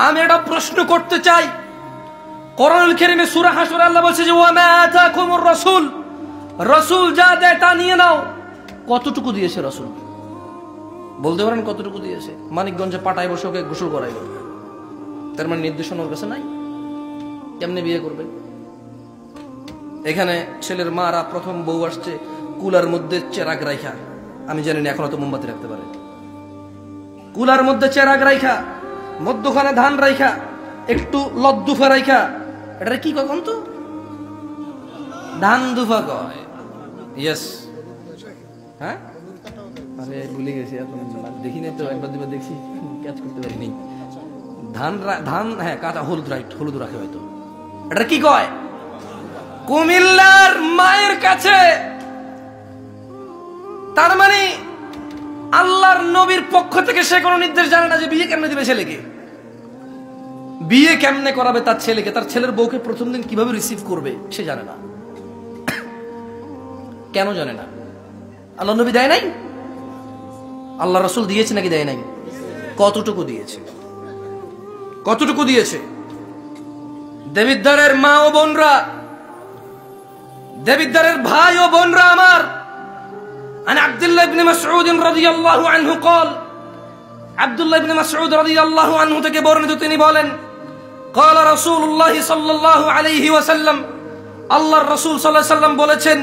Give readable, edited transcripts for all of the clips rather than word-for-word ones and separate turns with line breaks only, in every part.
আমি একটা প্রশ্ন করতে চাই। কোরআনুল কারীমে সূরা হাশরে আল্লাহ বলছে যে ওয়া মা আতাকুমুর রাসূল, রাসূল যা দেয় তা নিয়ে নাও। কতটুকু দিয়েছে রাসূল? বলতে পারেন কতটুকু দিয়েছে? মানিকগঞ্জে পাটায় বসে ওকে গোসল করাইল, তার মানে নির্দেশনা ওর কাছে নাই। কেমনে বিয়ে করবে? এখানে ছেলের মারা প্রথম বউ আসছে, কুলার মধ্যে চেরাগ রাইখা, আমি জানি না এখনো তো মোমবাতি রাখতে পারে, কুলার মধ্যে চেরাগ রাইখা, মধ্যখানে ধান রাইখা, একটু লদ্দুফা রাইখা, এটা কি কখন তো ধান দুফা কয়। ইয়েস, হ্যাঁ, আরে ভুলে গেছি, এখন দেখি নাই তো, একবার দুবার দেখছি, ক্যাচ করতে পারিনি। ধান, হ্যাঁ, কাঁচা হলুদ, রাইট, হলুদ রাখে হয়তো। এটা কি কয়? কুমিল্লার মায়ের কাছে। তার মানে আল্লাহর নবীর পক্ষ থেকে সে কোনো নির্দেশ জানে না যে বিয়ে কেমনে দিবে ছেলেকে, বিয়ে কেমনে করাবে তার ছেলেকে, তার ছেলের বউকে প্রথম দিন কিভাবে রিসিভ করবে সে জানে না। কেন জানে না? আল্লাহ নবী দেয় নাই? আল্লাহ রাসূল দিয়েছে নাকি দেয় নাই? কতটুকু দিয়েছে? কতটুকু দিয়েছে? দেবিদ্বারের মা ও বোনরা, দেবিদ্বারের ভাই ও বোনরা আমার, عن عبد الله بن مسعود رضي الله عنه قال, عبد الله بن مسعود رضي الله عنه থেকে বর্ণিত তিনি বলেন, قال رسول الله صلى الله عليه وسلم, আল্লাহর রাসূল সাল্লাল্লাহু আলাইহি ওয়াসাল্লাম বলেছেন,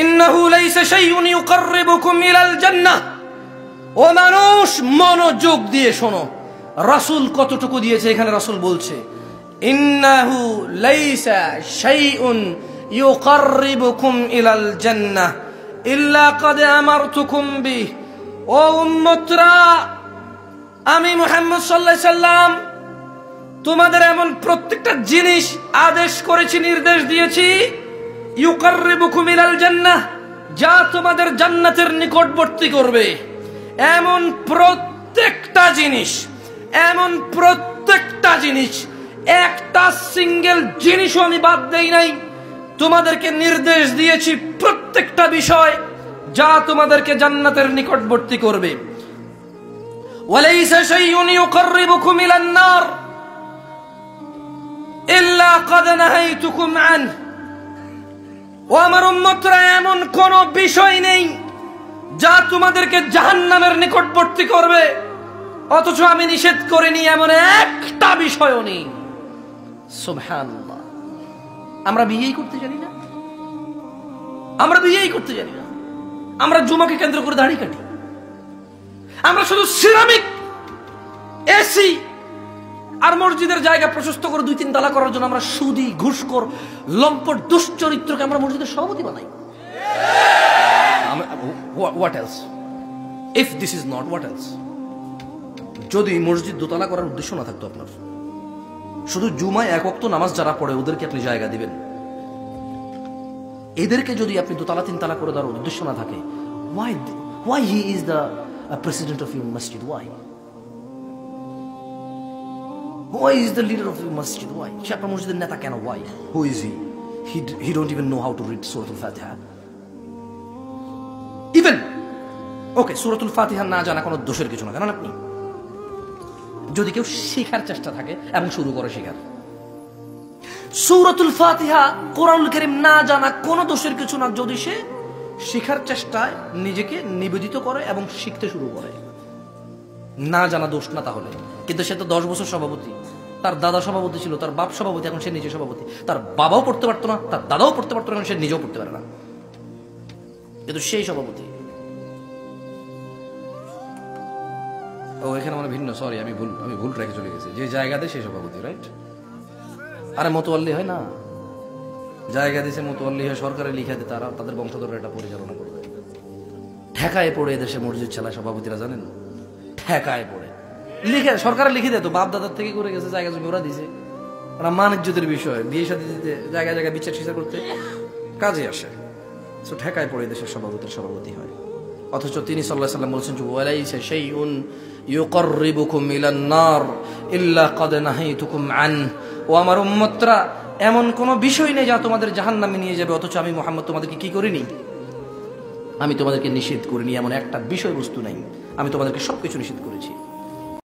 إنه ليس شيء يقربكم إلى الجنة। ও মানুষ, মনোযোগ দিয়ে শোনো, রাসূল কতটুকু দিয়েছে এখানে রাসূল বলছে, إنه ليس شيء يقربكم إلى الجنة إلا قد أمرتكم به। ও উম্মতরা, আমি মুহাম্মদ সাল্লাল্লাহু আলাইহি সাল্লাম তোমাদের এমন প্রত্যেকটা জিনিস আদেশ করেছি, নির্দেশ দিয়েছি, ইউকাররিবুকুম ইলাল জান্নাহ, যা তোমাদের জান্নাতের নিকটবর্তী করবে। এমন প্রত্যেকটা জিনিস, এমন প্রত্যেকটা জিনিস, একটা সিঙ্গেল জিনিসও আমি বাদ দেই নাই। তোমাদেরকে নির্দেশ দিয়েছি প্রত্যেকটা বিষয় যা তোমাদেরকে জান্নাতের নিকটবর্তী করবে। ওয়ালাইসা শাইউন ইউকাররিবুকুম ইলান নার ইল্লা ক্বাদ নাহাইতুকুম আনহু। ও আমার উম্মতরা, এমন কোন বিষয় নেই যা তোমাদেরকে জাহান্নামের নিকটবর্তী করবে অথচ আমি নিষেধ করিনি, এমন একটা বিষয়ও নেই। সুবহানাল্লাহ। আমরা বিয়েই করতে জানি না, আমরা বিয়েই করতে জানি না, আমরা জুমাকে কেন্দ্র করে দাড়ি কাটি, আমরা শুধু সিরামিক, এসি আর মসজিদের জায়গা প্রশস্ত করে 2-3 তালা করার জন্য আমরা সুদি, ঘুষখোর, লম্পট, দুশ্চরিত্রকে আমরা মসজিদের সভাপতি বানাই। What else? If this is not, what else? যদি মসজিদ দোতলা করার উদ্দেশ্য না থাকতো আপনার, শুধু জুমায় 1 ওয়াক্ত নামাজ যারা পড়ে ওদেরকে আপনি জায়গা দিবেন, এদেরকে যদি আপনি 2 তালা 3 তালা করে দেওয়ার উদ্দেশ্য না থাকে, why he is the president of your masjid? Why is the leader of your masjid? Why? সে আপনার মসজিদের নেতা কেন? Why? Who is he? He don't even know how to read Surah Al-Fatiha. Even okay, Surah Al-Fatiha না জানা কোনো দোষের কিছু না, জানেন আপনি? যদি কেউ শেখার চেষ্টা থাকে এবং শুরু করে শেখার, সূরাতুল ফাতিহা কোরআনুল কারীম না জানা কোনো দোষের কিছু না, যদি সে শেখার চেষ্টায় নিজেকে নিবেদিত করে এবং শিখতে শুরু করে। না জানা দোষ না তাহলে, কিন্তু সে তো 10 বছর সভাপতি, তার দাদা সভাপতি ছিল, তার বাপ সভাপতি, এখন সে নিজে সভাপতি, তার বাবাও পড়তে পারতো না, তার দাদাও পড়তে পারতো না, এখন সে নিজেও পড়তে পারে না, কিন্তু সেই সভাপতি। ও এখানে মানে ভিন্ন, সরি আমি ভুল রেখে চলে গেছি, যে জায়গাতে সেই সভাপতি, রাইট? আরে মোতোয়াল্লি হয় না, জায়গা দিয়েছে মোতোয়াল্লি হয়, সরকারে লিখে দেয়, তারা তাদের বংশধররা এটা পরিচালনা করবে। ঠেকায় পড়ে এদেশে মসজিদ চালায় সভাপতিরা, জানেন? ঠেকায় পড়ে লিখে, সরকারে লিখে দেয় তো, বাপ দাদার থেকে করে গেছে, জায়গা জমি ওরা দিছে, ওরা মান ইজ্জতের বিষয়, বিয়ে সাথে দিতে জায়গায় জায়গায় বিচার ফিচার করতে কাজে আসে, সো ঠেকায় পড়ে দেশের সভাপতির সভাপতি হয়। অথচ তিনি সাল্লাল্লাহু আলাইহি ওয়াসাল্লাম বলেছেন, ওয়ালাইসা শাইউন ইউকাররিবুকুম ইলান নার ইল্লা ক্বাদ নাহাইতুকুম আনহু। ও আমার উম্মতরা, এমন কোন বিষয় নেই যা তোমাদের জাহান্নামে নিয়ে যাবে অথচ আমি মুহাম্মদ তোমাদেরকে কি করিনি? আমি তোমাদেরকে নিষেধ করিনি। এমন একটা বিষয়বস্তু নাই, আমি তোমাদেরকে সবকিছু নিষেধ করেছি।